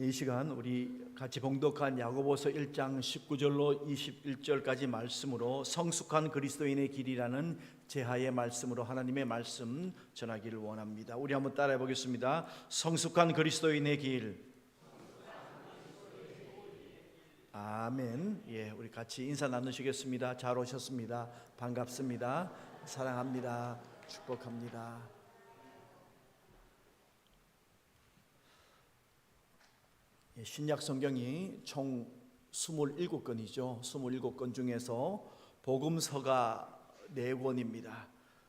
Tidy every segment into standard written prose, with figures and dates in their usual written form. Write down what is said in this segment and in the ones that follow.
이 시간 우리 같이 봉독한 야고보서 1장 19절로 21절까지 말씀으로 성숙한 그리스도인의 길이라는 제하의 말씀으로 하나님의 말씀 전하기를 원합니다. 우리 한번 따라해 보겠습니다. 성숙한 그리스도인의 길. 아멘. 예, 우리 같이 인사 나누시겠습니다. 잘 오셨습니다. 반갑습니다. 사랑합니다. 축복합니다. 신약 성경이 총 27권이죠. 27권 중에서 복음서가 4권입니다.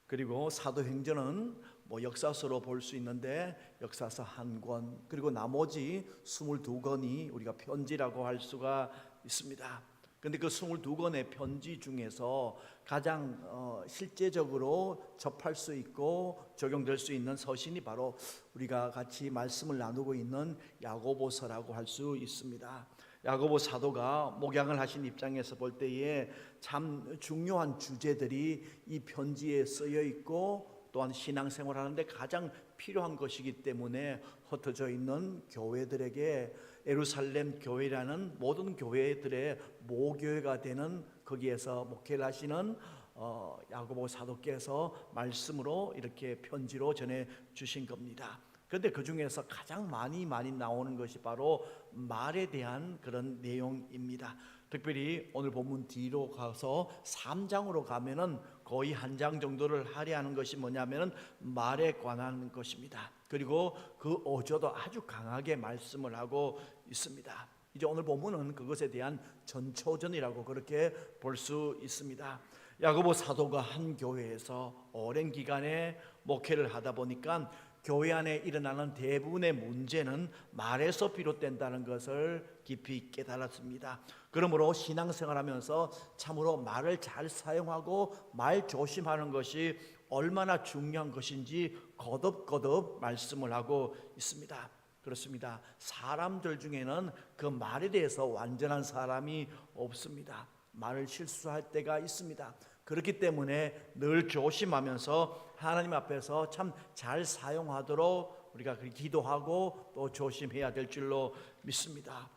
그리고 사도행전은 역사서로 볼 수 있는데 역사서 1권, 그리고 나머지 22권이 우리가 편지라고 할 수가 있습니다. 그런데 그 22권의 편지 중에서 가장 실제적으로 접할 수 있고 적용될 수 있는 서신이 바로 우리가 같이 말씀을 나누고 있는 야고보서라고 할 수 있습니다. 야고보 사도가 목양을 하신 입장에서 볼 때에 참 중요한 주제들이 이 편지에 쓰여 있고 또한 신앙생활 하는데 가장 필요한 것이기 때문에 흩어져 있는 교회들에게 예루살렘 교회라는 모든 교회들의 모교회가 되는 거기에서 목회를 하시는 야고보 사도께서 말씀으로 이렇게 편지로 전해 주신 겁니다. 그런데 그 중에서 가장 많이 나오는 것이 바로 말에 대한 그런 내용입니다. 특별히 오늘 본문 뒤로 가서 3장으로 가면은 거의 1장 정도를 할애하는 것이 뭐냐면은 말에 관한 것입니다. 그리고 그 어조도 아주 강하게 말씀을 하고 있습니다. 이제 오늘 본문은 그것에 대한 전초전이라고 그렇게 볼 수 있습니다. 야고보 사도가 한 교회에서 오랜 기간에 목회를 하다 보니까 교회 안에 일어나는 대부분의 문제는 말에서 비롯된다는 것을 깊이 깨달았습니다. 그러므로 신앙생활하면서 참으로 말을 잘 사용하고 말 조심하는 것이 얼마나 중요한 것인지 거듭 말씀을 하고 있습니다. 그렇습니다. 사람들 중에는 그 말에 대해서 완전한 사람이 없습니다. 말을 실수할 때가 있습니다. 그렇기 때문에 늘 조심하면서 하나님 앞에서 참 잘 사용하도록 우리가 기도하고 또 조심해야 될 줄로 믿습니다.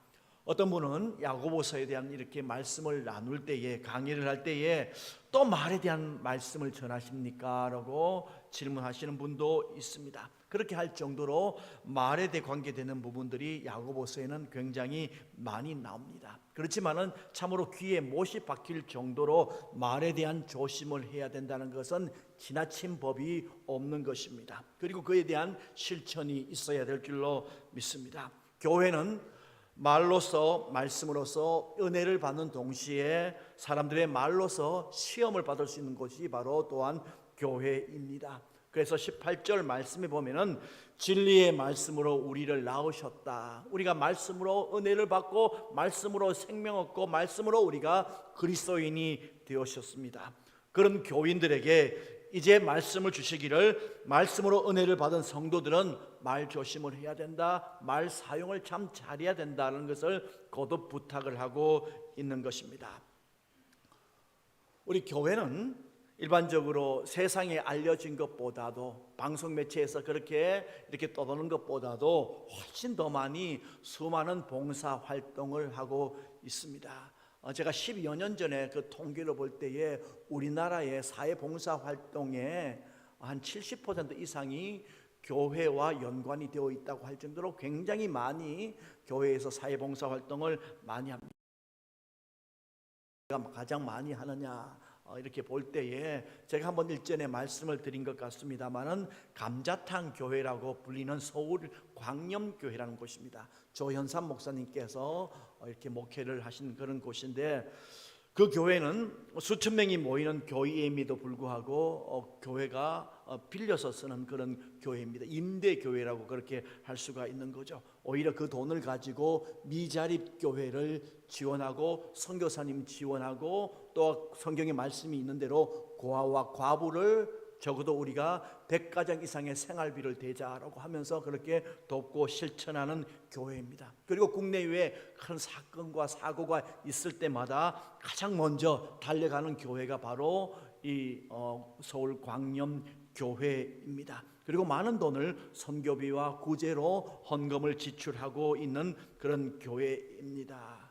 어떤 분은 야고보서에 대한 이렇게 말씀을 나눌 때에, 강의를 할 때에 또 말에 대한 말씀을 전하십니까? 라고 질문하시는 분도 있습니다. 그렇게 할 정도로 말에 대해 관계되는 부분들이 야고보서에는 굉장히 많이 나옵니다. 그렇지만은 참으로 귀에 못이 박힐 정도로 말에 대한 조심을 해야 된다는 것은 지나친 법이 없는 것입니다. 그리고 그에 대한 실천이 있어야 될 줄로 믿습니다. 교회는 말로서, 말씀으로서 은혜를 받는 동시에 사람들의 말로서 시험을 받을 수 있는 곳이 바로 또한 교회입니다. 그래서 18절 말씀에 보면은 진리의 말씀으로 우리를 낳으셨다. 우리가 말씀으로 은혜를 받고 말씀으로 생명 얻고 말씀으로 우리가 그리스도인이 되었습니다. 그런 교인들에게 이제 말씀을 주시기를, 말씀으로 은혜를 받은 성도들은 말 조심을 해야 된다, 말 사용을 참 잘해야 된다는 것을 거듭 부탁을 하고 있는 것입니다. 우리 교회는 일반적으로 세상에 알려진 것보다도, 방송 매체에서 그렇게 이렇게 떠도는 것보다도 훨씬 더 많이 수많은 봉사 활동을 하고 있습니다. 제가 12여 년 전에 그 통계를 볼 때에 우리나라의 사회봉사 활동의 한 70% 이상이 교회와 연관이 되어 있다고 할 정도로 굉장히 많이 교회에서 사회봉사 활동을 많이 합니다. 가장 많이 하느냐 이렇게 볼 때에 제가 한번 일전에 말씀을 드린 것 같습니다만은 감자탕 교회라고 불리는 서울 광염교회라는 곳입니다. 조현삼 목사님께서 이렇게 목회를 하신 그런 곳인데, 그 교회는 수천 명이 모이는 교회임에도 불구하고 교회가 빌려서 쓰는 그런 교회입니다. 임대교회라고 그렇게 할 수가 있는 거죠. 오히려 그 돈을 가지고 미자립 교회를 지원하고 선교사님 지원하고 또 성경에 말씀이 있는 대로 고아와 과부를 적어도 우리가 100가정 이상의 생활비를 대자라고 하면서 그렇게 돕고 실천하는 교회입니다. 그리고 국내외에 큰 사건과 사고가 있을 때마다 가장 먼저 달려가는 교회가 바로 이 서울 광염 교회입니다. 그리고 많은 돈을 선교비와 구제로 헌금을 지출하고 있는 그런 교회입니다.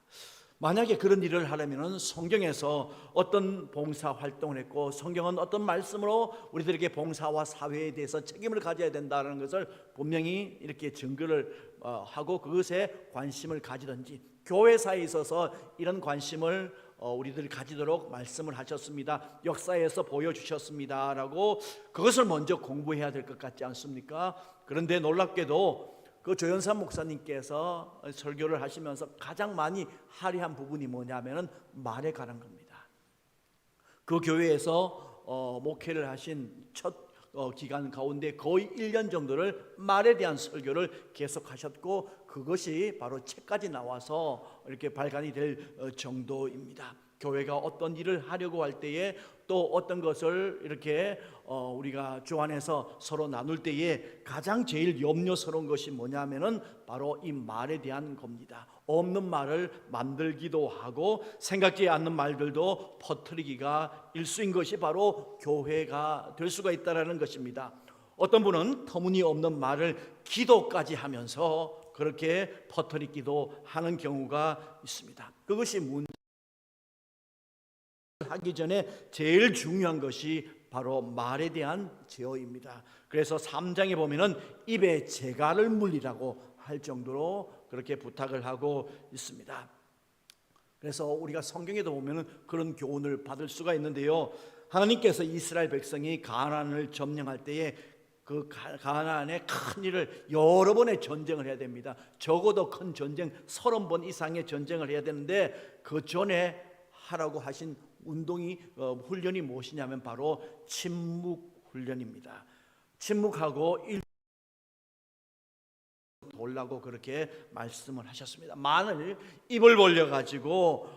만약에 그런 일을 하려면 성경에서 어떤 봉사 활동을 했고 성경은 어떤 말씀으로 우리들에게 봉사와 사회에 대해서 책임을 가져야 된다는 것을 분명히 이렇게 증거를 하고 그것에 관심을 가지든지 교회사에 있어서 이런 관심을 우리들이 가지도록 말씀을 하셨습니다. 역사에서 보여주셨습니다 라고 그것을 먼저 공부해야 될 것 같지 않습니까? 그런데 놀랍게도 그 조연산 목사님께서 설교를 하시면서 가장 많이 할애한 부분이 뭐냐면은 말에 관한 겁니다. 그 교회에서 목회를 하신 첫 기간 가운데 거의 1년 정도를 말에 대한 설교를 계속하셨고 그것이 바로 책까지 나와서 이렇게 발간이 될 정도입니다. 교회가 어떤 일을 하려고 할 때에 또 어떤 것을 이렇게 우리가 주 안에서 서로 나눌 때에 가장 제일 염려스러운 것이 뭐냐면은 바로 이 말에 대한 겁니다. 없는 말을 만들기도 하고 생각지 않는 말들도 퍼뜨리기가 일수인 것이 바로 교회가 될 수가 있다는 것입니다. 어떤 분은 터무니없는 말을 기도까지 하면서 그렇게 퍼뜨리기도 하는 경우가 있습니다. 그것이 하기 전에 제일 중요한 것이 바로 말에 대한 제어입니다. 그래서 3장에 보면은 입에 재갈을 물리라고 할 정도로 그렇게 부탁을 하고 있습니다. 그래서 우리가 성경에도 보면은 그런 교훈을 받을 수가 있는데요. 하나님께서 이스라엘 백성이 가나안을 점령할 때에 그 가나안의 큰 일을 여러 번의 전쟁을 해야 됩니다. 적어도 큰 전쟁 30번 이상의 전쟁을 해야 되는데 그 전에 하라고 하신 운동이 훈련이 무엇이냐면 바로 침묵 훈련입니다. 침묵하고 돌라고 그렇게 말씀을 하셨습니다. 만일 입을 벌려 가지고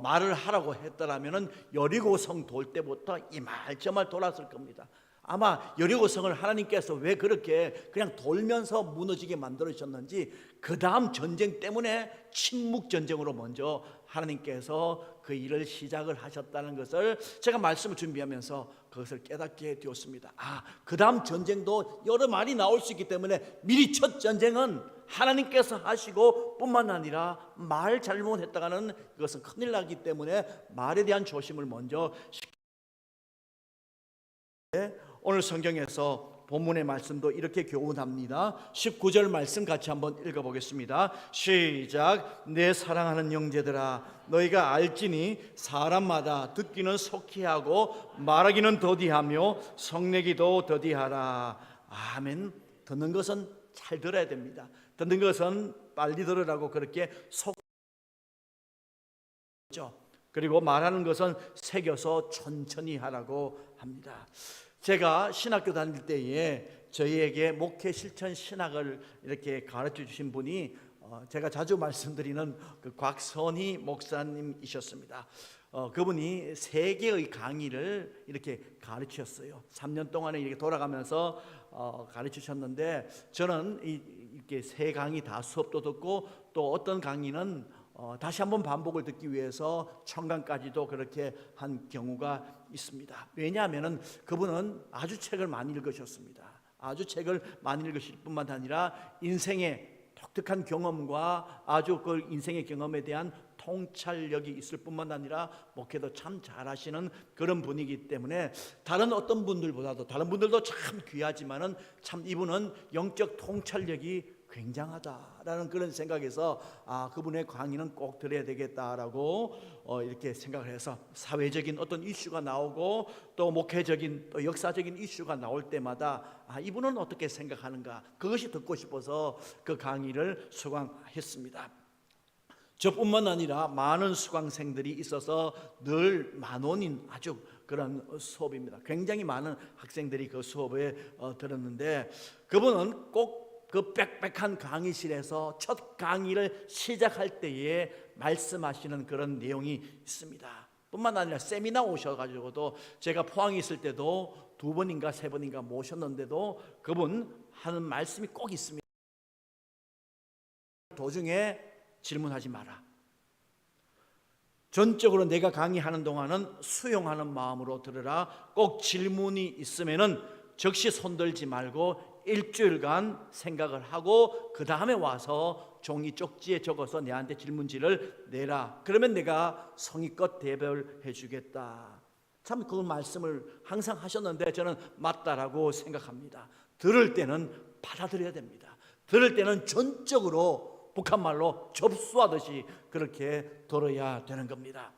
말을 하라고 했더라면은 여리고성 돌 때부터 이 말 저 말 돌았을 겁니다. 아마 여리고성을 하나님께서 왜 그렇게 그냥 돌면서 무너지게 만들으셨는지 그 다음 전쟁 때문에 침묵 전쟁으로 먼저 하나님께서 그 일을 시작을 하셨다는 것을 제가 말씀을 준비하면서 그것을 깨닫게 되었습니다. 그 다음 전쟁도 여러 말이 나올 수 있기 때문에 미리 첫 전쟁은 하나님께서 하시고 뿐만 아니라 말 잘못했다가는 그것은 큰일 나기 때문에 말에 대한 조심을 먼저 오늘 성경에서 본문의 말씀도 이렇게 교훈합니다. 19절 말씀 같이 한번 읽어보겠습니다. 시작. 내 사랑하는 형제들아 너희가 알지니 사람마다 듣기는 속히 하고 말하기는 더디하며 성내기도 더디하라. 아멘. 듣는 것은 잘 들어야 됩니다. 듣는 것은 빨리 들으라고 그렇게 그리고 말하는 것은 새겨서 천천히 하라고 합니다. 제가 신학교 다닐 때에 저희에게 목회 실천 신학을 이렇게 가르쳐 주신 분이 제가 자주 말씀드리는 그 곽선희 목사님이셨습니다. 그분이 3개의 강의를 이렇게 가르치셨어요. 3년 동안에 이렇게 돌아가면서 가르치셨는데 저는 이렇게 3강의 다 수업도 듣고 또 어떤 강의는 다시 한번 반복을 듣기 위해서 청강까지도 그렇게 한 경우가 있습니다. 왜냐하면 그분은 아주 책을 많이 읽으셨습니다. 아주 책을 많이 읽으실 뿐만 아니라 인생의 독특한 경험과 아주 그 인생의 경험에 대한 통찰력이 있을 뿐만 아니라 목회도 참 잘하시는 그런 분이기 때문에 다른 어떤 분들보다도 다른 분들도 참 귀하지만은 참 이분은 영적 통찰력이 굉장하다라는 그런 생각에서 그분의 강의는 꼭 들어야 되겠다라고 이렇게 생각을 해서 사회적인 어떤 이슈가 나오고 또 목회적인 또 역사적인 이슈가 나올 때마다 이분은 어떻게 생각하는가 그것이 듣고 싶어서 그 강의를 수강했습니다. 저뿐만 아니라 많은 수강생들이 있어서 늘 만원인 아주 그런 수업입니다. 굉장히 많은 학생들이 그 수업에 들었는데 그분은 꼭 그 빽빽한 강의실에서 첫 강의를 시작할 때에 말씀하시는 그런 내용이 있습니다. 뿐만 아니라 세미나 오셔가지고도 제가 포항에 있을 때도 2번인가 3번인가 모셨는데도 그분 하는 말씀이 꼭 있습니다. 도중에 질문하지 마라. 전적으로 내가 강의하는 동안은 수용하는 마음으로 들으라. 꼭 질문이 있으면은 즉시 손들지 말고 일주일간 생각을 하고 그 다음에 와서 종이 쪽지에 적어서 내한테 질문지를 내라. 그러면 내가 성의껏 대별해 주겠다. 참 그 말씀을 항상 하셨는데 저는 맞다라고 생각합니다. 들을 때는 받아들여야 됩니다. 들을 때는 전적으로 북한말로 접수하듯이 그렇게 들어야 되는 겁니다.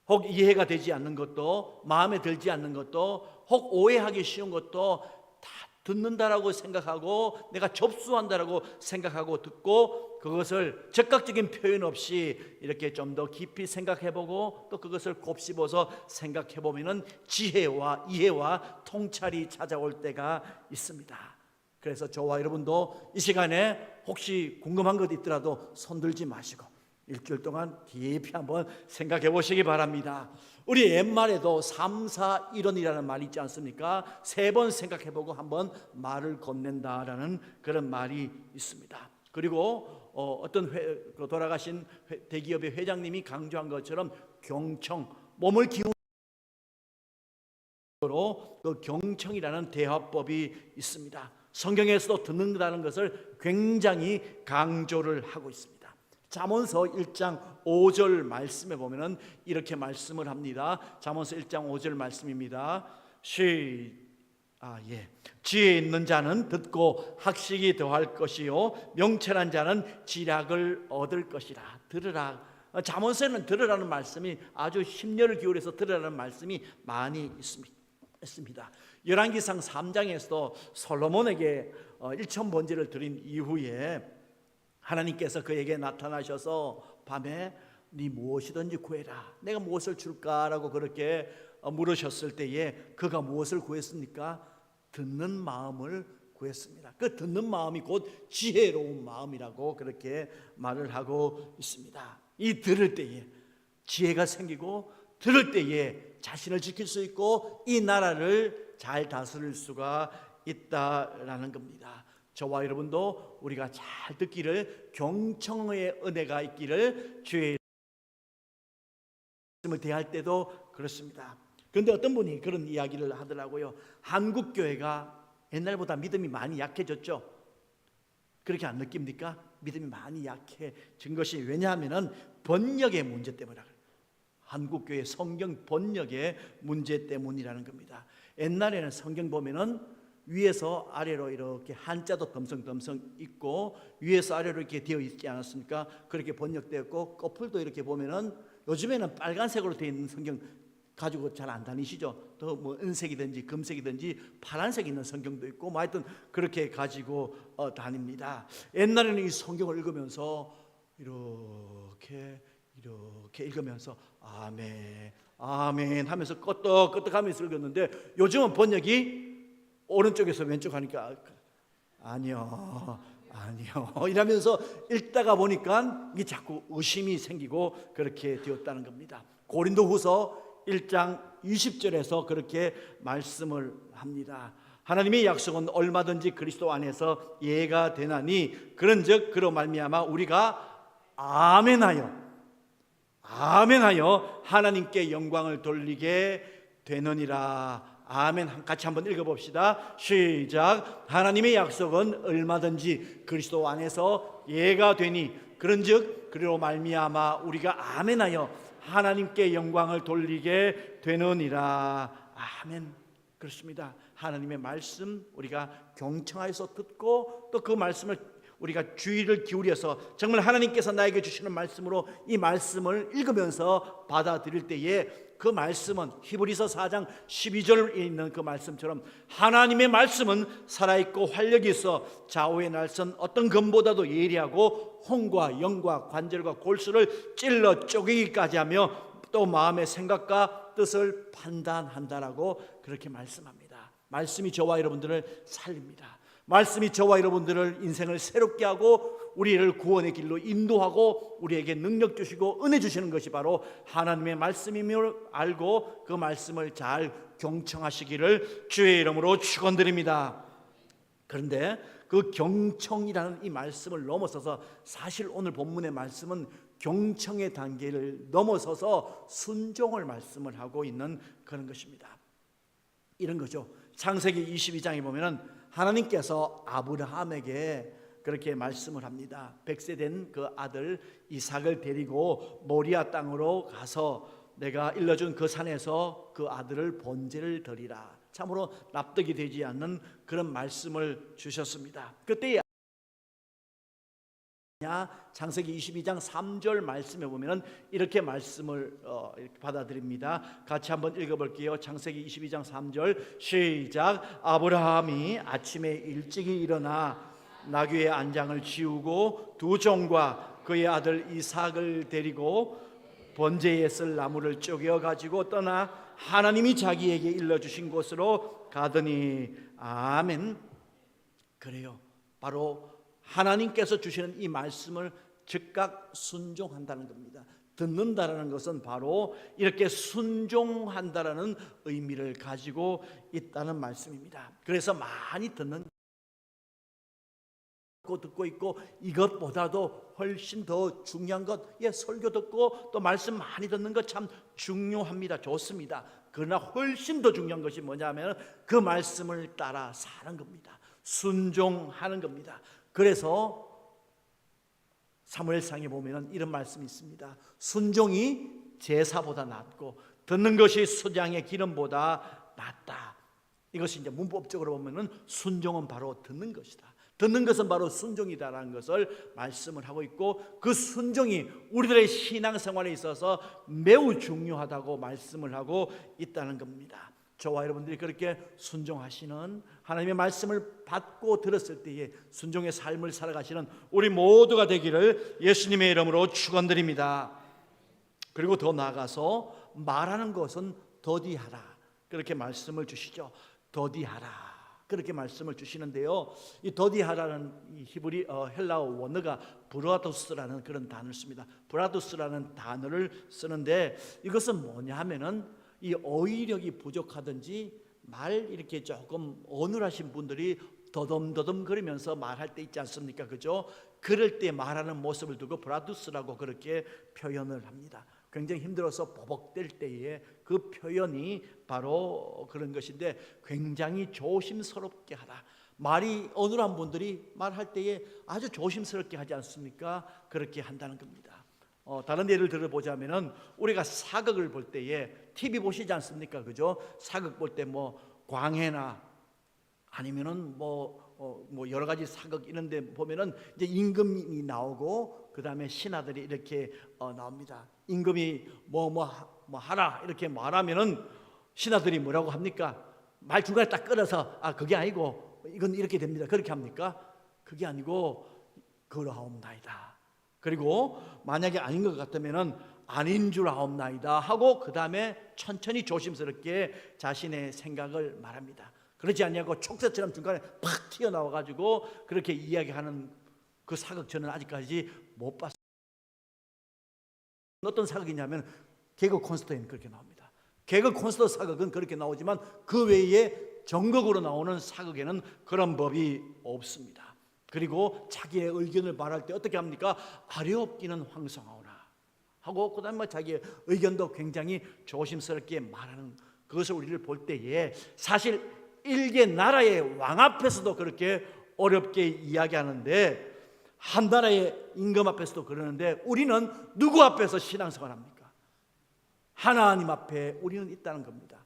혹 이해가 되지 않는 것도, 마음에 들지 않는 것도, 혹 오해하기 쉬운 것도 다 듣는다라고 생각하고 내가 접수한다라고 생각하고 듣고 그것을 즉각적인 표현 없이 이렇게 좀 더 깊이 생각해보고 또 그것을 곱씹어서 생각해보면 지혜와 이해와 통찰이 찾아올 때가 있습니다. 그래서 저와 여러분도 이 시간에 혹시 궁금한 것 있더라도 손들지 마시고 일주일 동안 깊이 한번 생각해 보시기 바랍니다. 우리 옛말에도 3, 4, 1원이라는 말이 있지 않습니까? 3번 생각해 보고 한번 말을 건넨다라는 그런 말이 있습니다. 그리고 어떤 돌아가신 대기업의 회장님이 강조한 것처럼 경청, 몸을 기울이고 그 경청이라는 대화법이 있습니다. 성경에서도 듣는다는 것을 굉장히 강조를 하고 있습니다. 잠언서 1장 5절 말씀에 보면은 이렇게 말씀을 합니다. 잠언서 1장 5절 말씀입니다. 지혜 있는 자는 듣고 학식이 더할 것이요 명철한 자는 지략을 얻을 것이라. 들으라. 잠언서에는 들으라는 말씀이 아주 심려를 기울여서 들으라는 말씀이 많이 있습니다. 열왕기상 3장에서도 솔로몬에게 1,000번제를 드린 이후에 하나님께서 그에게 나타나셔서 밤에 네 무엇이든지 구해라. 내가 무엇을 줄까라고 그렇게 물으셨을 때에 그가 무엇을 구했습니까? 듣는 마음을 구했습니다. 그 듣는 마음이 곧 지혜로운 마음이라고 그렇게 말을 하고 있습니다. 이 들을 때에 지혜가 생기고 들을 때에 자신을 지킬 수 있고 이 나라를 잘 다스릴 수가 있다라는 겁니다. 저와 여러분도 우리가 잘 듣기를 경청의 은혜가 있기를 주의 말씀을 대할 때도 그렇습니다. 그런데 어떤 분이 그런 이야기를 하더라고요. 한국 교회가 옛날보다 믿음이 많이 약해졌죠. 그렇게 안 느낍니까? 믿음이 많이 약해진 것이 왜냐하면 번역의 문제 때문이라. 한국 교회 성경 번역의 문제 때문이라는 겁니다. 옛날에는 성경 보면은 위에서 아래로 이렇게 한자도 덤성덤성 있고 위에서 아래로 이렇게 되어 있지 않았습니까? 그렇게 번역되었고 거풀도 이렇게 보면은 요즘에는 빨간색으로 되어 있는 성경 가지고 잘 안 다니시죠? 더 뭐 은색이든지 금색이든지 파란색 있는 성경도 있고 뭐 하여튼 그렇게 가지고 다닙니다. 옛날에는 이 성경을 읽으면서 이렇게 읽으면서 아멘 아멘 하면서 끄떡끄떡하면서 읽었는데 요즘은 번역이 오른쪽에서 왼쪽 하니까 아니요 이러면서 읽다가 보니까 이게 자꾸 의심이 생기고 그렇게 되었다는 겁니다. 고린도후서 1장 20절에서 그렇게 말씀을 합니다. 하나님의 약속은 얼마든지 그리스도 안에서 예가 되나니 그런즉 그로 말미암아 우리가 아멘하여 하나님께 영광을 돌리게 되느니라. 아멘. 같이 한번 읽어봅시다. 시작. 하나님의 약속은 얼마든지 그리스도 안에서 예가 되니 그런즉 그로 말미암아 우리가 아멘하여 하나님께 영광을 돌리게 되느니라. 아멘. 그렇습니다. 하나님의 말씀 우리가 경청하여서 듣고 또 그 말씀을 우리가 주의를 기울여서 정말 하나님께서 나에게 주시는 말씀으로 이 말씀을 읽으면서 받아들일 때에 그 말씀은 히브리서 4장 12절에 있는 그 말씀처럼 하나님의 말씀은 살아있고 활력이 있어 좌우의 날선 어떤 검보다도 예리하고 혼과 영과 관절과 골수를 찔러 쪼개기까지 하며 또 마음의 생각과 뜻을 판단한다라고 그렇게 말씀합니다. 말씀이 저와 여러분들을 살립니다. 말씀이 저와 여러분들을 인생을 새롭게 하고 우리를 구원의 길로 인도하고 우리에게 능력 주시고 은혜 주시는 것이 바로 하나님의 말씀임을 알고 그 말씀을 잘 경청하시기를 주의 이름으로 축원드립니다. 그런데 그 경청이라는 이 말씀을 넘어서서 사실 오늘 본문의 말씀은 경청의 단계를 넘어서서 순종을 말씀을 하고 있는 그런 것입니다. 이런 거죠. 창세기 22장에 보면은 하나님께서 아브라함에게 그렇게 말씀을 합니다. 100세 된 그 아들 이삭을 데리고 모리아 땅으로 가서 내가 일러준 그 산에서 그 아들을 번제를 드리라. 참으로 납득이 되지 않는 그런 말씀을 주셨습니다. 그때 창세기 22장 3절 말씀에 보면은 이렇게 말씀을 이렇게 받아들입니다. 같이 한번 읽어볼게요. 창세기 22장 3절 시작. 아브라함이 아침에 일찍이 일어나 나귀의 안장을 지우고 두 종과 그의 아들 이삭을 데리고 번제에 쓸 나무를 쪼개어 가지고 떠나 하나님이 자기에게 일러주신 곳으로 가더니 아멘. 그래요. 바로 하나님께서 주시는 이 말씀을 즉각 순종한다는 겁니다. 듣는다라는 것은 바로 이렇게 순종한다라는 의미를 가지고 있다는 말씀입니다. 그래서 많이 듣고 있고 이것보다도 훨씬 더 중요한 것, 설교 듣고 또 말씀 많이 듣는 것 참 중요합니다. 좋습니다. 그러나 훨씬 더 중요한 것이 뭐냐면 그 말씀을 따라 사는 겁니다. 순종하는 겁니다. 그래서 사무엘상에 보면 이런 말씀이 있습니다. 순종이 제사보다 낫고 듣는 것이 수장의 기름보다 낫다. 이것이 이제 문법적으로 보면은 순종은 바로 듣는 것이다. 듣는 것은 바로 순종이다라는 것을 말씀을 하고 있고 그 순종이 우리들의 신앙생활에 있어서 매우 중요하다고 말씀을 하고 있다는 겁니다. 저와 여러분들이 그렇게 순종하시는 하나님의 말씀을 받고 들었을 때에 순종의 삶을 살아가시는 우리 모두가 되기를 예수님의 이름으로 축원드립니다. 그리고 더 나아가서 말하는 것은 더디하라 그렇게 말씀을 주시죠. 더디하라 그렇게 말씀을 주시는데요. 이 더디하라는 이 히브리 헬라어 원어가 브라도스라는 그런 단어를 씁니다. 브라도스라는 단어를 쓰는데 이것은 뭐냐 하면은 이 어휘력이 부족하든지 말 이렇게 조금 어눌하신 분들이 더듬더듬 거리면서 말할 때 있지 않습니까? 그죠? 그럴 때 말하는 모습을 두고 브라두스라고 그렇게 표현을 합니다. 굉장히 힘들어서 버벅댈 때에 그 표현이 바로 그런 것인데 굉장히 조심스럽게 하라. 말이 어눌한 분들이 말할 때에 아주 조심스럽게 하지 않습니까? 그렇게 한다는 겁니다. 다른 예를 들어보자면은 우리가 사극을 볼 때에 TV 보시지 않습니까? 그죠? 사극 볼 때 뭐 광해나 아니면은 뭐 여러 가지 사극 이런데 보면은 이제 임금이 나오고 그 다음에 신하들이 이렇게 나옵니다. 임금이 뭐 하라 이렇게 말하면은 신하들이 뭐라고 합니까? 말 중간에 딱 끊어서 그게 아니고 이건 이렇게 됩니다. 그렇게 합니까? 그게 아니고 그러하옵나이다. 그리고 만약에 아닌 것 같으면은 아닌 줄 아옵나이다 하고 그 다음에 천천히 조심스럽게 자신의 생각을 말합니다. 그러지 않냐고 촉새처럼 중간에 팍 튀어나와 가지고 그렇게 이야기하는 그 사극 저는 아직까지 못 봤어요. 어떤 사극이냐면 개그 콘서트에는 그렇게 나옵니다. 개그 콘서트 사극은 그렇게 나오지만 그 외에 전극으로 나오는 사극에는 그런 법이 없습니다. 그리고 자기의 의견을 말할 때 어떻게 합니까? 아뢰옵기는 황성하오나 하고 그 다음에 자기의 의견도 굉장히 조심스럽게 말하는 그것을 우리를 볼 때에 사실 일개 나라의 왕 앞에서도 그렇게 어렵게 이야기하는데 한 나라의 임금 앞에서도 그러는데 우리는 누구 앞에서 신앙생활 합니까? 하나님 앞에 우리는 있다는 겁니다.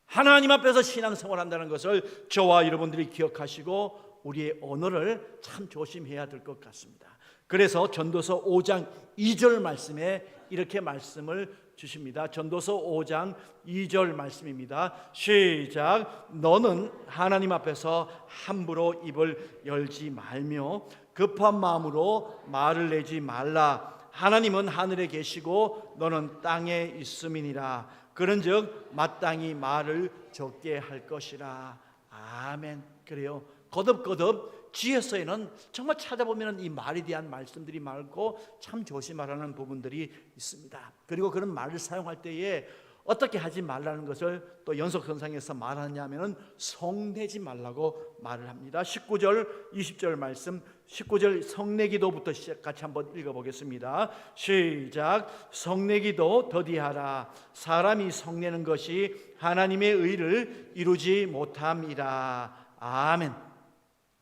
하나님 앞에서 신앙생활 한다는 것을 저와 여러분들이 기억하시고 우리의 언어를 참 조심해야 될 것 같습니다. 그래서 전도서 5장 2절 말씀에 이렇게 말씀을 주십니다. 전도서 5장 2절 말씀입니다. 시작. 너는 하나님 앞에서 함부로 입을 열지 말며 급한 마음으로 말을 내지 말라. 하나님은 하늘에 계시고 너는 땅에 있음이니라. 그런즉 마땅히 말을 적게 할 것이라. 아멘. 그래요. 거듭거듭 지혜서에는 정말 찾아보면 이 말에 대한 말씀들이 많고 참 조심하라는 부분들이 있습니다. 그리고 그런 말을 사용할 때에 어떻게 하지 말라는 것을 또 연속선상에서 말하냐면은 성내지 말라고 말을 합니다. 19절 20절 말씀, 19절 성내기도부터 같이 한번 읽어보겠습니다. 시작. 성내기도 더디하라. 사람이 성내는 것이 하나님의 의를 이루지 못함이라. 아멘.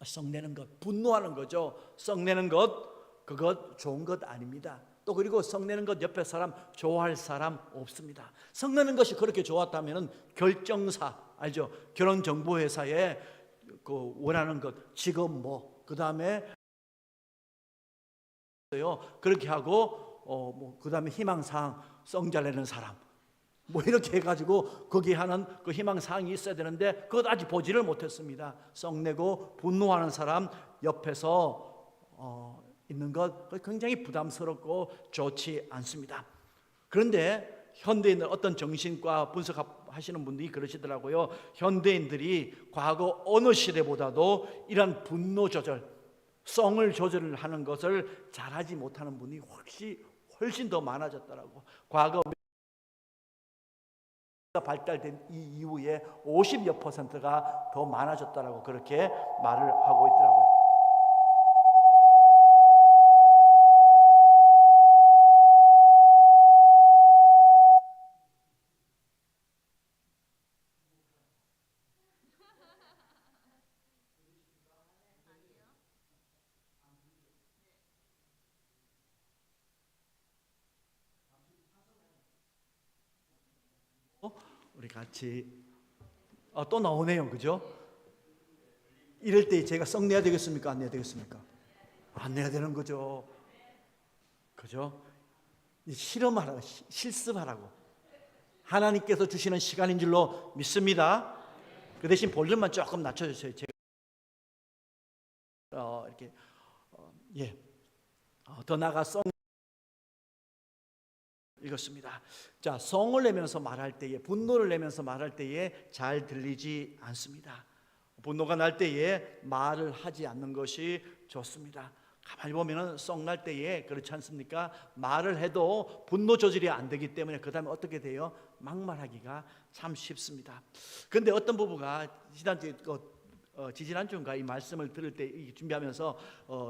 성내는 것, 분노하는 거죠. 성내는 것, 그것 좋은 것 아닙니다. 또 그리고 성내는 것 옆에 사람 좋아할 사람 없습니다. 성내는 것이 그렇게 좋았다면 결정사 알죠? 결혼정보회사에 그 원하는 것, 직업 그 다음에 그렇게 하고 그 다음에 희망사항 성잘 내는 사람 이렇게 해가지고 거기 하는 그 희망사항이 있어야 되는데 그것 아직 보지를 못했습니다. 썩내고 분노하는 사람 옆에서 있는 것 굉장히 부담스럽고 좋지 않습니다. 그런데 현대인들 어떤 정신과 분석하시는 분들이 그러시더라고요. 현대인들이 과거 어느 시대보다도 이런 분노 조절, 성을 조절하는 것을 잘하지 못하는 분이 훨씬 더 많아졌더라고. 과거 발달된 이 이후에 50여 %가 더 많아졌다라고 그렇게 말을 하고 있더라고요. 우리 같이 또 나오네요, 그죠? 이럴 때 제가 썩 내야 되겠습니까? 안 내야 되겠습니까? 안 내야 되는 거죠, 그죠? 실험하라고, 실습하라고 하나님께서 주시는 시간인 줄로 믿습니다. 그 대신 볼륨만 조금 낮춰주세요. 제가 이렇게 더 나아가 썩 읽었습니다. 자, 성을 내면서 말할 때에, 분노를 내면서 말할 때에 잘 들리지 않습니다. 분노가 날 때에 말을 하지 않는 것이 좋습니다. 가만히 보면은 썩 날 때에 그렇지 않습니까? 말을 해도 분노 조절이 안 되기 때문에 그 다음에 어떻게 돼요? 막말하기가 참 쉽습니다. 그런데 어떤 부부가 지지난주인가 이 말씀을 들을 때 준비하면서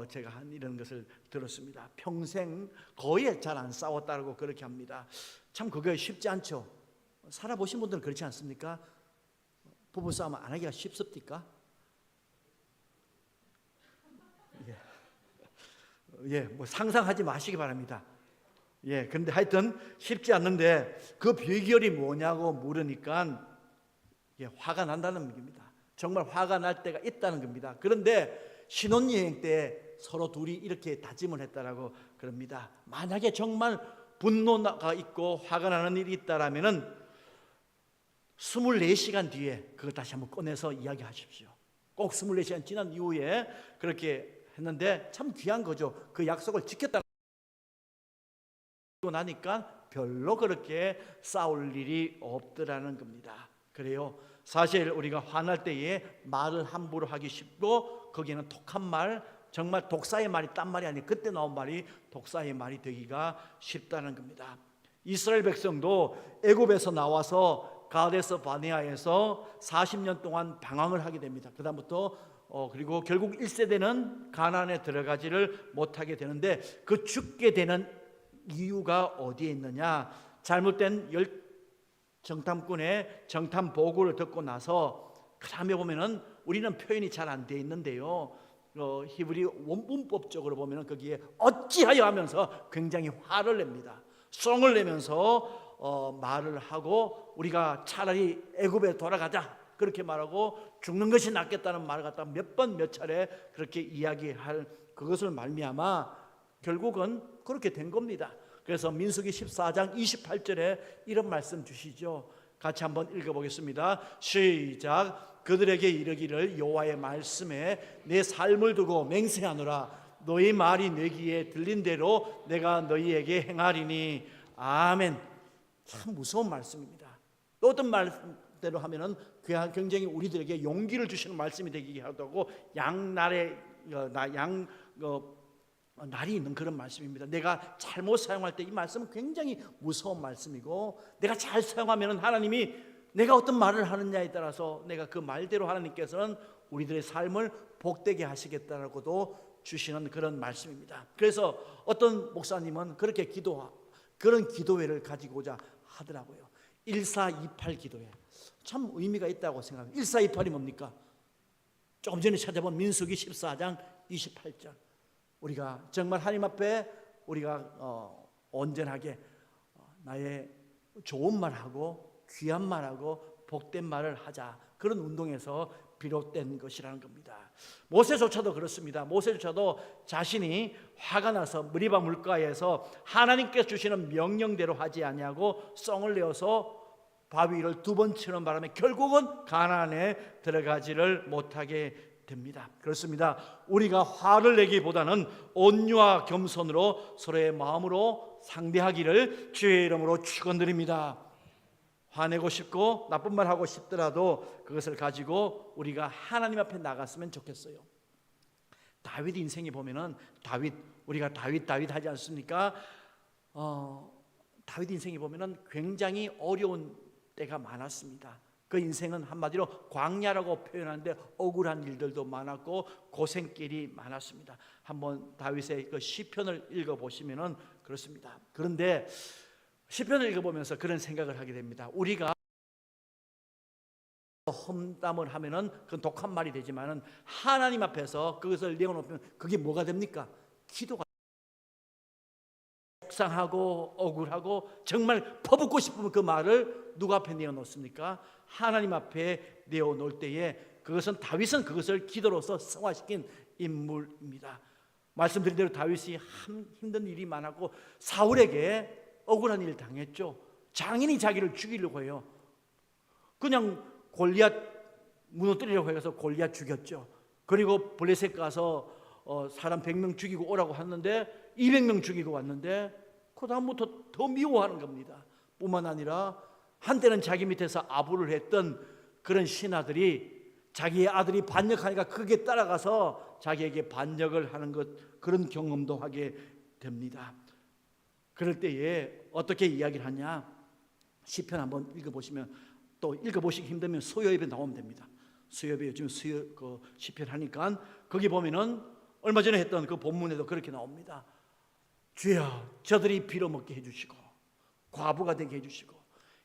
제가 한 이런 것을 들었습니다. 평생 거의 잘 안 싸웠다고 그렇게 합니다. 참 그게 쉽지 않죠. 살아보신 분들은 그렇지 않습니까? 부부싸움 안 하기가 쉽습니까? 상상하지 마시기 바랍니다. 그런데 하여튼 쉽지 않는데 그 비결이 뭐냐고 물으니까 화가 난다는 얘기입니다. 정말 화가 날 때가 있다는 겁니다. 그런데 신혼여행 때 서로 둘이 이렇게 다짐을 했다라고 그럽니다. 만약에 정말 분노가 있고 화가 나는 일이 있다라면은 24시간 뒤에 그걸 다시 한번 꺼내서 이야기하십시오. 꼭 24시간 지난 이후에 그렇게 했는데 참 귀한 거죠. 그 약속을 지켰다고 나니까 별로 그렇게 싸울 일이 없더라는 겁니다. 그래요. 사실 우리가 화날 때에 말을 함부로 하기 쉽고 거기에는 독한 말, 정말 독사의 말이 딴 말이 아니에요. 그때 나온 말이 독사의 말이 되기가 쉽다는 겁니다. 이스라엘 백성도 애굽에서 나와서 가데스 바네아에서 40년 동안 방황을 하게 됩니다. 그 다음부터 그리고 결국 1세대는 가나안에 들어가지를 못하게 되는데 그 죽게 되는 이유가 어디에 있느냐? 잘못된 정탐꾼의 정탐 보고를 듣고 나서 그 다음에 보면은 우리는 표현이 잘 안 돼 있는데요. 히브리 문법적으로 보면은 거기에 어찌하여 하면서 굉장히 화를 냅니다. 성을 내면서 말을 하고 우리가 차라리 애굽에 돌아가자 그렇게 말하고 죽는 것이 낫겠다는 말을 갖다 몇 번 몇 차례 그렇게 이야기할 그것을 말미암아 결국은 그렇게 된 겁니다. 그래서 민수기 14장 28절에 이런 말씀 주시죠. 같이 한번 읽어보겠습니다. 시작. 그들에게 이르기를 여호와의 말씀에 내 삶을 두고 맹세하노라. 너희 말이 내 귀에 들린 대로 내가 너희에게 행하리니. 아멘. 참 무서운 말씀입니다. 또 어떤 말대로 하면은 굉장히 우리들에게 용기를 주시는 말씀이 되기도 하고 날이 있는 그런 말씀입니다. 내가 잘못 사용할 때 이 말씀은 굉장히 무서운 말씀이고, 내가 잘 사용하면 하나님이 내가 어떤 말을 하느냐에 따라서 내가 그 말대로 하나님께서는 우리들의 삶을 복되게 하시겠다라고도 주시는 그런 말씀입니다. 그래서 어떤 목사님은 그렇게 그런 기도회를 가지고자 하더라고요. 1428 기도회. 참 의미가 있다고 생각합니다. 1428이 뭡니까? 조금 전에 찾아본 민수기 14장 28절. 우리가 정말 하나님 앞에 우리가 온전하게 나의 좋은 말하고 귀한 말하고 복된 말을 하자, 그런 운동에서 비롯된 것이라는 겁니다. 모세조차도 그렇습니다. 모세조차도 자신이 화가 나서 머리바 물가에서 하나님께서 주시는 명령대로 하지 아니하고 썽을 내어서 바위 위를 2번 치는 바람에 결국은 가나안에 들어가지를 못하게 됩니다. 그렇습니다. 우리가 화를 내기보다는 온유와 겸손으로 서로의 마음으로 상대하기를 주의 이름으로 축원드립니다. 화내고 싶고 나쁜 말 하고 싶더라도 그것을 가지고 우리가 하나님 앞에 나갔으면 좋겠어요. 다윗 인생에 보면은 우리가 다윗 하지 않습니까? 다윗 인생에 보면은 굉장히 어려운 때가 많았습니다. 그 인생은 한마디로 광야라고 표현하는데 억울한 일들도 많았고 고생길이 많았습니다. 한번 다윗의 그 시편을 읽어보시면은 그렇습니다. 그런데 시편을 읽어보면서 그런 생각을 하게 됩니다. 우리가 험담을 하면은 그건 독한 말이 되지만은 하나님 앞에서 그것을 내어놓으면 그게 뭐가 됩니까? 기도가. 속상하고 억울하고 정말 퍼붓고 싶으면 그 말을 누구 앞에 내어놓습니까? 하나님 앞에 내어놓을 때에 그것은 다윗은 그것을 기도로서 승화시킨 인물입니다. 말씀드린 대로 다윗이 힘든 일이 많았고 사울에게 억울한 일을 당했죠. 장인이 자기를 죽이려고 해요. 그냥 골리앗 무너뜨리려고 해서 골리앗 죽였죠. 그리고 블레셋 가서 사람 100명 죽이고 오라고 했는데 200명 죽이고 왔는데 그 다음부터 더 미워하는 겁니다. 뿐만 아니라 한때는 자기 밑에서 아부를 했던 그런 신하들이 자기의 아들이 반역하니까 그게 따라가서 자기에게 반역을 하는 것, 그런 경험도 하게 됩니다. 그럴 때에 어떻게 이야기를 하냐? 시편 한번 읽어보시면, 또 읽어보시기 힘들면 수요예배 나오면 됩니다. 수요예배 요즘 시편 하니까 거기 보면은 얼마 전에 했던 그 본문에도 그렇게 나옵니다. 주여, 저들이 빌어먹게 해주시고 과부가 되게 해주시고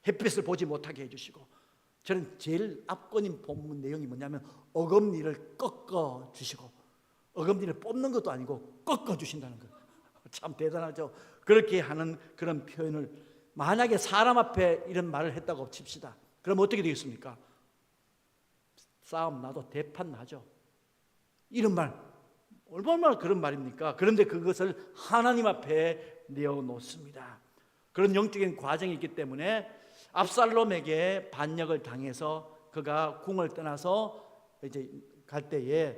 햇빛을 보지 못하게 해주시고. 저는 제일 압권인 본문 내용이 뭐냐면 어금니를 꺾어 주시고, 어금니를 뽑는 것도 아니고 꺾어 주신다는 거. 참 대단하죠. 그렇게 하는 그런 표현을, 만약에 사람 앞에 이런 말을 했다고 칩시다. 그럼 어떻게 되겠습니까? 싸움 나도 대판 나죠. 이런 말 얼마나 그런 말입니까? 그런데 그것을 하나님 앞에 내어놓습니다. 그런 영적인 과정이 있기 때문에 압살롬에게 반역을 당해서 그가 궁을 떠나서 이제 갈 때에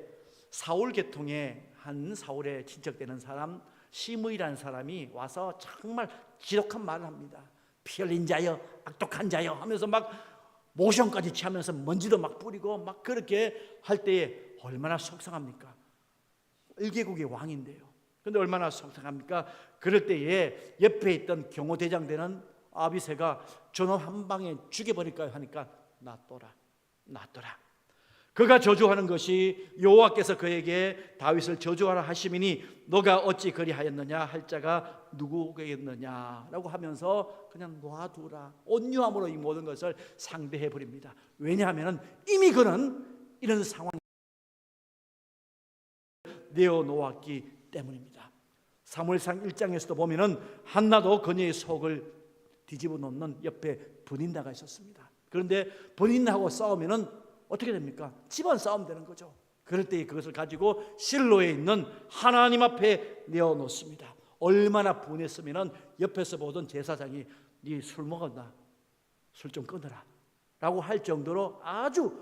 사울 계통의 한 사울의 친척되는 사람 시므이라는 사람이 와서 정말 지독한 말을 합니다. 피 흘린 자여, 악독한 자여 하면서 막 모션까지 취하면서 먼지도 막 뿌리고 막 그렇게 할 때에 얼마나 속상합니까? 1개국의 왕인데요. 그런데 얼마나 속상합니까? 그럴 때에 옆에 있던 경호대장 되는 아비새가 저놈 한 방에 죽여버릴까요? 하니까 놔둬라. 그가 저주하는 것이 여호와께서 그에게 다윗을 저주하라 하시미니 너가 어찌 그리하였느냐 할 자가 누구겠느냐라고 하면서 그냥 놔두라. 온유함으로 이 모든 것을 상대해 버립니다. 왜냐하면 이미 그는 이런 상황에 내어놓았기 때문입니다. 사무엘상 1장에서도 보면은 한나도 그녀의 속을 뒤집어 놓는 옆에 분인나가 있었습니다. 그런데 분인나하고 싸우면은 어떻게 됩니까? 집안 싸움 되는 거죠. 그럴 때 그것을 가지고 실로에 있는 하나님 앞에 내어놓습니다. 얼마나 분했으면은 옆에서 보던 제사장이 네 술 먹었나? 술 좀 끊어라 라고 할 정도로 아주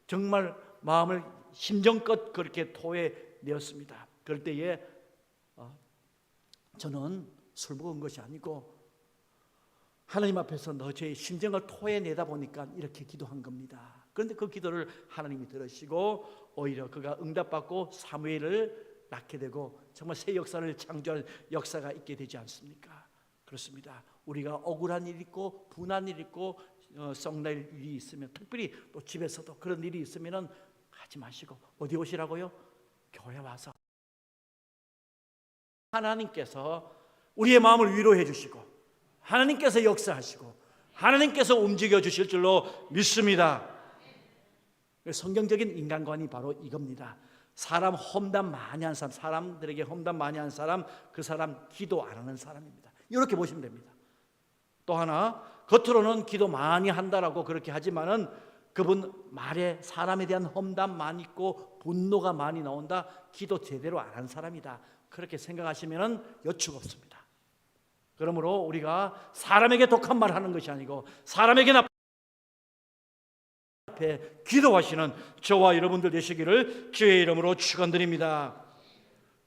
정말 마음을 심정껏 그렇게 토해내었습니다. 그럴 때에 저는 술 먹은 것이 아니고 하나님 앞에서 너 제 심정을 토해내다 보니까 이렇게 기도한 겁니다. 그런데 그 기도를 하나님이 들으시고 오히려 그가 응답받고 사무엘을 낳게 되고 정말 새 역사를 창조할 역사가 있게 되지 않습니까? 그렇습니다. 우리가 억울한 일이 있고 분한 일이 있고 썩날 일이 있으면, 특별히 또 집에서도 그런 일이 있으면 하지 마시고 어디 오시라고요? 교회 와서 하나님께서 우리의 마음을 위로해 주시고 하나님께서 역사하시고 하나님께서 움직여 주실 줄로 믿습니다. 성경적인 인간관이 바로 이겁니다. 사람 험담 많이 한 사람, 사람들에게 험담 많이 한 사람, 그 사람 기도 안 하는 사람입니다. 이렇게 보시면 됩니다. 또 하나, 겉으로는 기도 많이 한다라고 그렇게 하지만은 그분 말에 사람에 대한 험담 많이 있고 분노가 많이 나온다, 기도 제대로 안 한 사람이다, 그렇게 생각하시면은 여추가 없습니다. 그러므로 우리가 사람에게 독한 말 하는 것이 아니고 사람에게 앞에 기도하시는 저와 여러분들 되시기를 주의 이름으로 축원드립니다.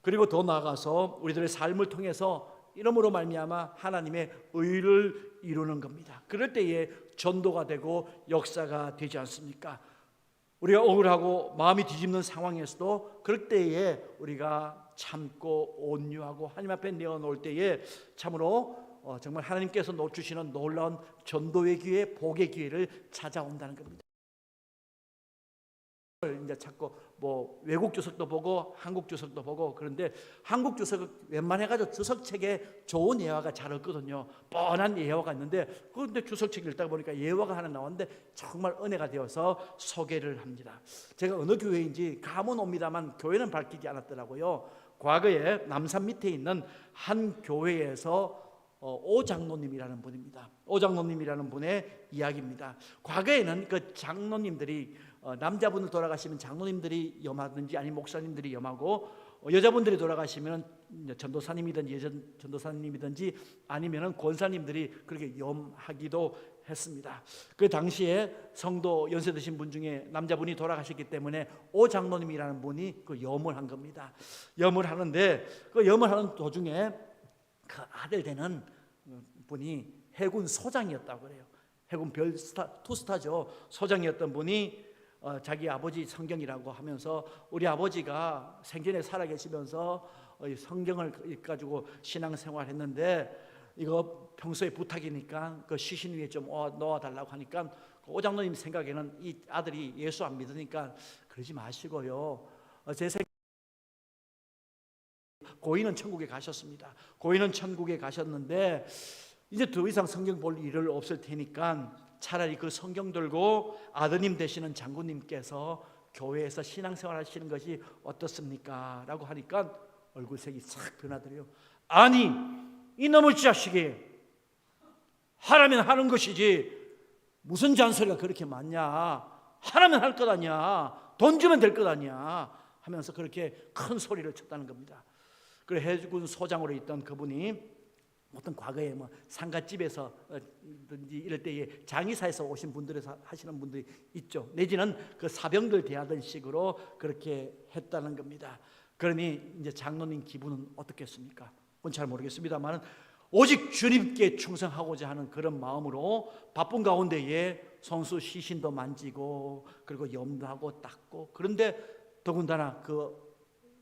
그리고 더 나아가서 우리들의 삶을 통해서 이름으로 말미암아 하나님의 의를 이루는 겁니다. 그럴 때에 전도가 되고 역사가 되지 않습니까? 우리가 억울하고 마음이 뒤집는 상황에서도 그럴 때에 우리가 참고 온유하고 하나님 앞에 내어놓을 때에 참으로 정말 하나님께서 놓주시는 놀라운 전도의 기회, 복의 기회를 찾아온다는 겁니다. 이제 자꾸 뭐 외국 주석도 보고 한국 주석도 보고, 그런데 한국 주석은 웬만해가지고 주석책에 좋은 예화가 잘 없거든요. 뻔한 예화가 있는데, 그런데 주석책 읽다 보니까 예화가 하나 나왔는데 정말 은혜가 되어서 소개를 합니다. 제가 어느 교회인지 감은 옵니다만 교회는 밝히지 않았더라고요. 과거에 남산 밑에 있는 한 교회에서 오 장로님이라는 분입니다. 오 장로님이라는 분의 이야기입니다. 과거에는 그 장로님들이 남자분을 돌아가시면 장로님들이 염하든지 아니면 목사님들이 염하고, 여자분들이 돌아가시면 전도사님이든지 전도사님이든지 아니면은 권사님들이 그렇게 염하기도 했습니다. 그 당시에 성도 연세 드신 분 중에 남자분이 돌아가셨기 때문에 오 장로님이라는 분이 그 염을 한 겁니다. 염을 하는데 그 염을 하는 도중에 그 아들 되는 분이 해군 소장이었다고 그래요. 해군 별 스타, 투스타죠. 소장이었던 분이 자기 아버지 성경이라고 하면서 우리 아버지가 생전에 살아계시면서 성경을 가지고 신앙생활했는데 이거 평소에 부탁이니까 그 시신 위에 좀 놓아달라고 하니까 오 장로님 생각에는 이 아들이 예수 안 믿으니까 그러지 마시고요. 제 생각 고인은 천국에 가셨습니다. 고인은 천국에 가셨는데 이제 더 이상 성경 볼 일을 없을 테니까 차라리 그 성경 들고 아드님 되시는 장군님께서 교회에서 신앙생활 하시는 것이 어떻습니까? 라고 하니까 얼굴색이 싹 변하더래요. 아니, 이놈의 자식이 하라면 하는 것이지 무슨 잔소리가 그렇게 많냐, 하라면 할 것 아니야, 돈 주면 될 것 아니야 하면서 그렇게 큰 소리를 쳤다는 겁니다. 그래 해군 소장으로 있던 그분이 어떤 과거에 뭐 상가집에서 이럴 때에 장의사에서 오신 분들에서 하시는 분들이 있죠. 내지는 그 사병들 대하던 식으로 그렇게 했다는 겁니다. 그러니 이제 장로님 기분은 어떻겠습니까? 그건 잘 모르겠습니다만 오직 주님께 충성하고자 하는 그런 마음으로 바쁜 가운데에 성수 시신도 만지고 그리고 염도 하고 닦고, 그런데 더군다나 그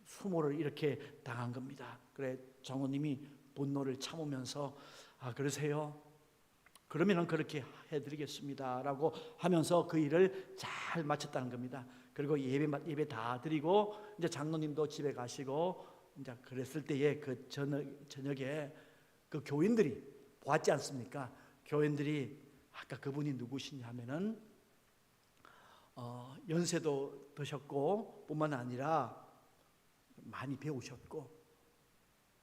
수모를 이렇게 당한 겁니다. 그래 장로님이 분노를 참으면서 그러세요? 그러면은 그렇게 해드리겠습니다 라고 하면서 그 일을 잘 마쳤다는 겁니다. 그리고 예배 다 드리고 이제 장로님도 집에 가시고 이제 그랬을 때에 그 저녁에 그 교인들이 보았지 않습니까? 교인들이 아까 그분이 누구시냐 하면은 연세도 드셨고 뿐만 아니라 많이 배우셨고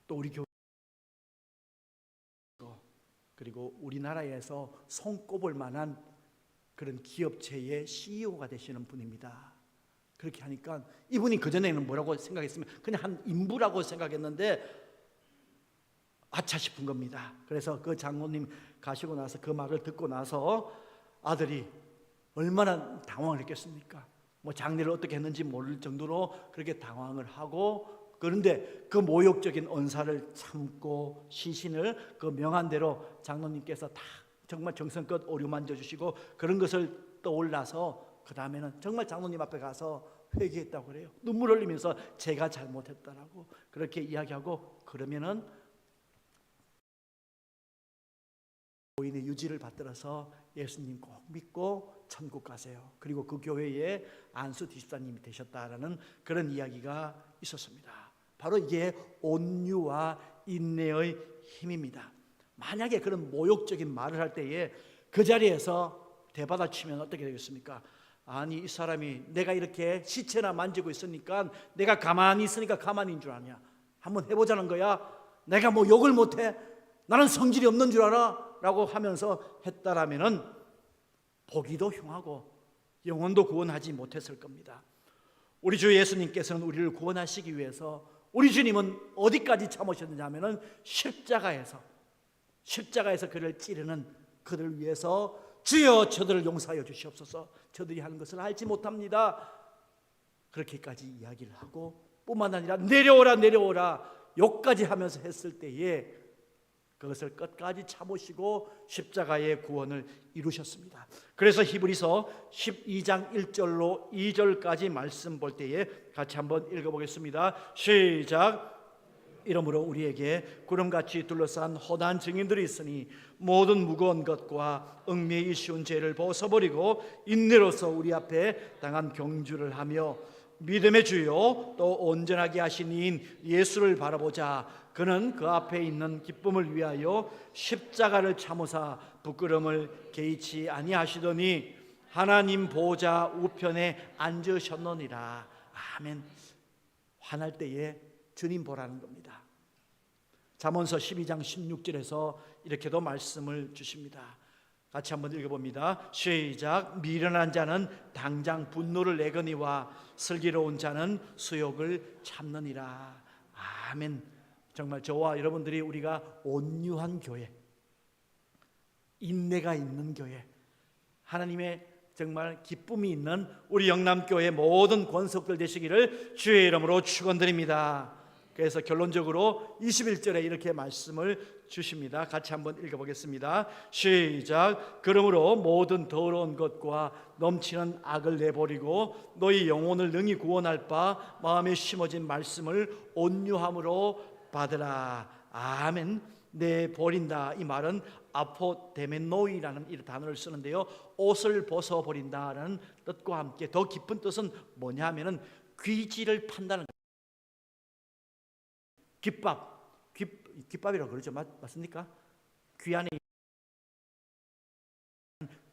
또 우리 그리고 우리나라에서 손꼽을 만한 그런 기업체의 CEO가 되시는 분입니다. 그렇게 하니까 이분이 그전에는 뭐라고 생각했으면 그냥 한 인부라고 생각했는데 아차 싶은 겁니다. 그래서 그 장로님 가시고 나서 그 말을 듣고 나서 아들이 얼마나 당황을 했겠습니까? 뭐 장례를 어떻게 했는지 모를 정도로 그렇게 당황을 하고, 그런데 그 모욕적인 언사를 참고 시신을 그 명한대로 장로님께서 다 정말 정성껏 오류만져 주시고 그런 것을 떠올라서 그 다음에는 정말 장로님 앞에 가서 회개했다고 그래요. 눈물 흘리면서 제가 잘못했다라고 그렇게 이야기하고, 그러면은 교인의 유지를 받들어서 예수님 꼭 믿고 천국 가세요. 그리고 그 교회에 안수 디스타님이 되셨다라는 그런 이야기가 있었습니다. 바로 이게 온유와 인내의 힘입니다. 만약에 그런 모욕적인 말을 할 때에 그 자리에서 대받아치면 어떻게 되겠습니까? 아니, 이 사람이 내가 이렇게 시체나 만지고 있으니까 내가 가만히 있으니까 가만히인 줄 아냐? 한번 해보자는 거야? 내가 뭐 욕을 못해? 나는 성질이 없는 줄 알아? 라고 하면서 했다라면은 보기도 흉하고 영혼도 구원하지 못했을 겁니다. 우리 주 예수님께서는 우리를 구원하시기 위해서, 우리 주님은 어디까지 참으셨느냐면은 십자가에서 그를 찌르는 그를 위해서 주여 저들을 용서하여 주시옵소서, 저들이 하는 것을 알지 못합니다, 그렇게까지 이야기를 하고, 뿐만 아니라 내려오라 욕까지 하면서 했을 때에 그것을 끝까지 참으시고 십자가의 구원을 이루셨습니다. 그래서 히브리서 12장 1절로 2절까지 말씀 볼 때에 같이 한번 읽어보겠습니다. 시작. 이러므로 우리에게 구름같이 둘러싼 허다한 증인들이 있으니 모든 무거운 것과 얽매이기 쉬운 죄를 벗어버리고 인내로서 우리 앞에 당한 경주를 하며 믿음의 주요 또 온전하게 하신 이인 예수를 바라보자. 그는 그 앞에 있는 기쁨을 위하여 십자가를 참으사 부끄러움을 개의치 아니하시더니 하나님 보좌 우편에 앉으셨느니라. 아멘. 화날 때에 주님 보라는 겁니다. 잠언서 12장 16절에서 이렇게도 말씀을 주십니다. 같이 한번 읽어봅니다. 시작. 미련한 자는 당장 분노를 내거니와 슬기로운 자는 수욕을 참느니라. 아멘. 정말 저와 여러분들이 우리가 온유한 교회, 인내가 있는 교회, 하나님의 정말 기쁨이 있는 우리 영남교회 모든 권속들 되시기를 주의 이름으로 축원드립니다. 그래서 결론적으로 21절에 이렇게 말씀을 주십니다. 같이 한번 읽어보겠습니다. 시작. 그러므로 모든 더러운 것과 넘치는 악을 내버리고 너희 영혼을 능히 구원할 바 마음에 심어진 말씀을 온유함으로 받으라. 아멘. 내버린다, 이 말은 아포데멘노이라는 이 단어를 쓰는데요, 옷을 벗어버린다라는 뜻과 함께 더 깊은 뜻은 뭐냐 하면은 귀지를 판다는, 귓밥이라고 그러죠. 맞습니까? 귀 안에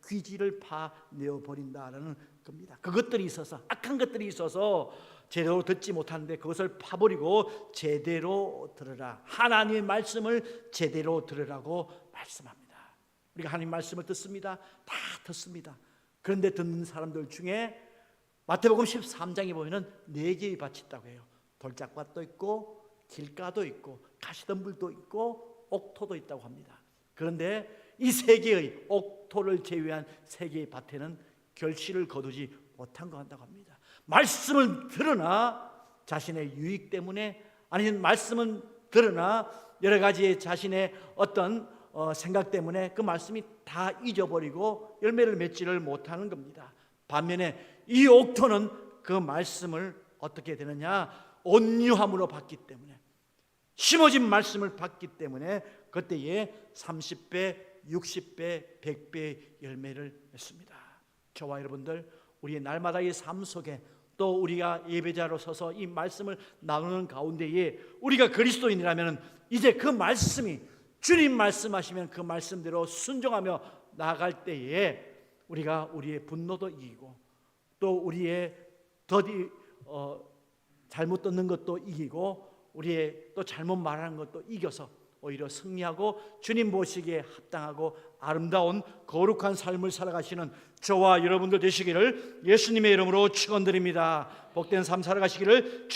귀지를 파내어 버린다라는 겁니다. 그것들이 있어서, 악한 것들이 있어서 제대로 듣지 못하는데 그것을 파버리고 제대로 들으라. 하나님의 말씀을 제대로 들으라고 말씀합니다. 우리가 하나님 말씀을 듣습니다. 다 듣습니다. 그런데 듣는 사람들 중에 마태복음 13장에 보면은 4개의 밭이 있다고 해요. 돌짝밭도 있고 길가도 있고 가시덤불도 있고 옥토도 있다고 합니다. 그런데 이 3개의 옥토를 제외한 3개의 밭에는 결실을 거두지 못한 것 같다고 합니다. 말씀을 들으나 자신의 유익 때문에, 아니면 말씀은 들으나 여러 가지 자신의 어떤 생각 때문에 그 말씀이 다 잊어버리고 열매를 맺지를 못하는 겁니다. 반면에 이 옥토는 그 말씀을 어떻게 되느냐, 온유함으로 받기 때문에, 심어진 말씀을 받기 때문에 그때에 30배, 60배, 100배의 열매를 맺습니다. 저와 여러분들, 우리의 날마다의 삶 속에 또 우리가 예배자로 서서 이 말씀을 나누는 가운데에 우리가 그리스도인이라면 이제 그 말씀이, 주님 말씀하시면 그 말씀대로 순종하며 나아갈 때에 우리가 우리의 분노도 이기고 또 우리의 잘못 듣는 것도 이기고 우리의 또 잘못 말하는 것도 이겨서 오히려 승리하고 주님 보시기에 합당하고 아름다운 거룩한 삶을 살아가시는 저와 여러분들 되시기를 예수님의 이름으로 축원드립니다. 복된 삶 살아가시기를